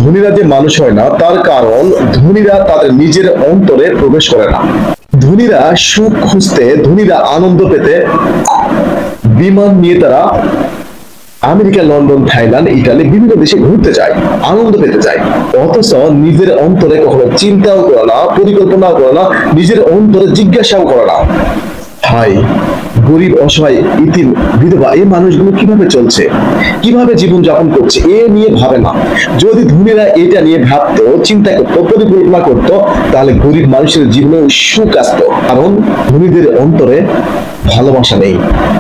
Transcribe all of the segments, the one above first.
ধনীরা যে মানুষ হয় না তার কারণ ধনীরা তাদের নিজের অন্তরে প্রবেশ করে না। ধনীরা সুখ খুঁজতে, ধনীরা আনন্দ পেতে বিমান নিয়ে তারা আমেরিকা, লন্ডন, থাইল্যান্ড, ইটালি বিভিন্ন দেশে ঘুরতে যায়, আনন্দ পেতে যায়। অথচ নিজের অন্তরে কখনো চিন্তাও করে না, পরিকল্পনাও করে না, নিজের অন্তরে জিজ্ঞাসাও করে না, হাই গরিব, অসহায়, ইতিম, বিধবা এই মানুষগুলো কিভাবে চলছে, কিভাবে জীবন যাপন করছে, এ নিয়ে ভাবে না। যদি ধনীরা এটা নিয়ে ভাবতো, চিন্তা করতো, পরিকল্পনা করতো, তাহলে গরিব মানুষের জীবনে সুখ আসতো। কারণ ধনীদের অন্তরে ভালোবাসা নেই,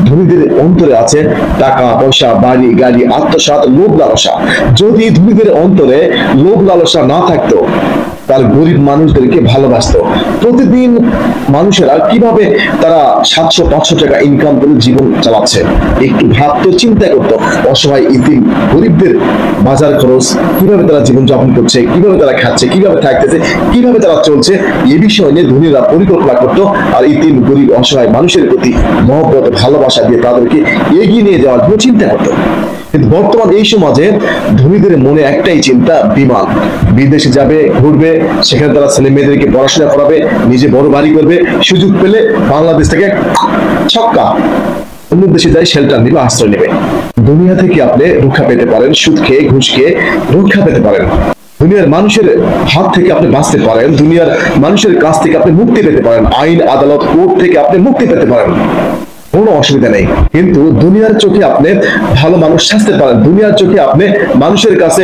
ধনীদের অন্তরে আছে টাকা পয়সা, বাড়ি গাড়ি, আত্মসাৎ, লোভ লালসা। যদি ধনীদের অন্তরে লোভ লালসা না থাকতো তার গরিব মানুষদেরকে ভালোবাসতো। প্রতিদিন মানুষেরা কিভাবে তারা 700-500 টাকা ইনকাম করে জীবন চালাচ্ছে, একটু ভাবতো, চিন্তা করতো। অসহায়, ইতিম, গরিবদের বাজার খরচ, কিভাবে তারা জীবন যাপন করছে, কিভাবে তারা খাচ্ছে, কিভাবে থাকতেছে, কিভাবে তারা চলছে, এ বিষয় নিয়ে ধনীরা পরিকল্পনা করতো। আর ইতিম, গরিব, অসহায় মানুষের প্রতি মহব্বত, ভালোবাসা দিয়ে তাদেরকে এগিয়ে নিয়ে যাওয়ার জন্য চিন্তা করতো। কিন্তু বর্তমান এই সমাজে ধনীদের মনে একটাই চিন্তা, বিমান, বিদেশে যাবে, ঘুরবে, সেখানে তারা ছেলে মেয়েদেরকে পড়াশোনা করাবে, নিজে বড় বাড়ি করবে, সুযোগ পেলে বাংলাদেশ থেকে ছক্কা, অন্য দেশে যাই শেল্টার নিবে, আশ্রয় নেবে। দুনিয়া থেকে আপনি রক্ষা পেতে পারেন, সুদ খেয়ে, ঘুষ খেয়ে রক্ষা পেতে পারেন। দুনিয়ার মানুষের হাত থেকে আপনি বাঁচতে পারেন, দুনিয়ার মানুষের কাছ থেকে আপনি মুক্তি পেতে পারেন, আইন আদালত কোর্ট থেকে আপনি মুক্তি পেতে পারেন, কোনো অসুবিধা নেই। কিন্তু দুনিয়ার চোখে আপনি ভালো মানুষ সাজতে পারেন, দুনিয়ার চোখে আপনি মানুষের কাছে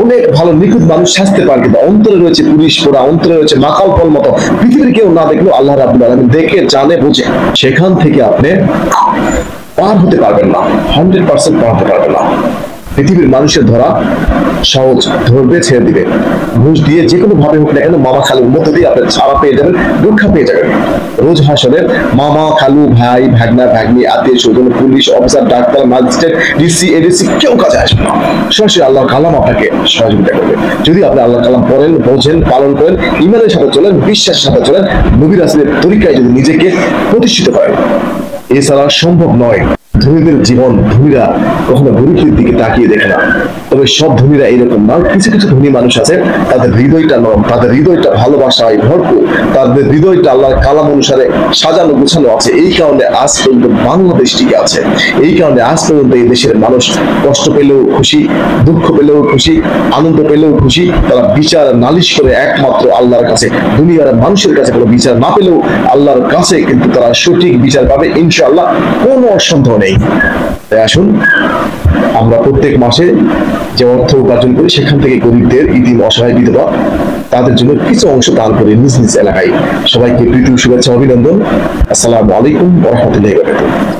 অনেক ভালো নিখুঁত মানুষ সাজতে পারেন, কিন্তু অন্তরে রয়েছে পুলিশ পোড়া, অন্তরে রয়েছে মাকাল ফল মতো। পৃথিবীর কেউ না দেখলেও আল্লাহ রাব্বুল আলামিন দেখে, জানে, বুঝে। সেখান থেকে আপনি পার হতে পারবেন না, 100% পার হতে পারবেন না। পৃথিবীর মানুষের ধরা সহজ, ধরবে, ছেড়ে দিবে। ঘুষ দিয়ে যে কোনো ভাবে হোক না কেন মামা খালুর মধ্যে দিয়ে আপনি ছাড়া পেয়ে যাবেন, রক্ষা পেয়ে যাবেন। রোজ হাসরে মামা, খালু, ভাই, ভাগনা, ভাগ্নি, আত্মীয় স্বজন, police officer, doctor, magistrate, DC, ADC কেউ কাজে আসবে না। সরাসরি আল্লাহর কালাম আপনাকে সহযোগিতা করবে। যদি আপনি আল্লাহর কালাম পড়েন, বোঝেন, পালন করেন, ইমানের সাথে চলেন, বিশ্বাসের সাথে চলেন, নবী রাসূলের তরিকায় যদি নিজেকে প্রতিষ্ঠিত করেন, এছাড়া সম্ভব নয়। ধনীদের জীবন, ধনীরা কখনো গরিবদের দিকে তাকিয়ে দেখে না। তবে সব ধনীরা এরকম না, কিছু কিছু ধনী মানুষ আছে তাদের হৃদয়টা নরম, তাদের হৃদয়টা ভালোবাসায় ভরপুর, তাদের হৃদয়টা আল্লাহর কালাম অনুসারে সাজানো গোছানো আছে। এই কারণে আজ পর্যন্ত বাংলাদেশ টিকে আছে। এই কারণে আজ পর্যন্ত এই দেশের মানুষ কষ্ট পেলেও খুশি, দুঃখ পেলেও খুশি, আনন্দ পেলেও খুশি। তারা বিচার নালিশ করে একমাত্র আল্লাহর কাছে, দুনিয়ার মানুষের কাছে কোনো বিচার না পেলেও আল্লাহর কাছে কিন্তু তারা সঠিক বিচার পাবে ইনশাআল্লাহ, কোনো সন্দেহ নেই। তাই আসুন আমরা প্রত্যেক মাসে যে অর্থ উপার্জন করি সেখান থেকে গরিবদের, ইতিম, অসহায়, বিধবা তাদের জন্য কিছু অংশ দান করি নিজ নিজ এলাকায়। সবাইকে প্রীতি, শুভেচ্ছা, অভিনন্দন। আসসালামু আলাইকুম ওয়া রাহমাতুল্লাহি ওয়া বারাকাতুহু।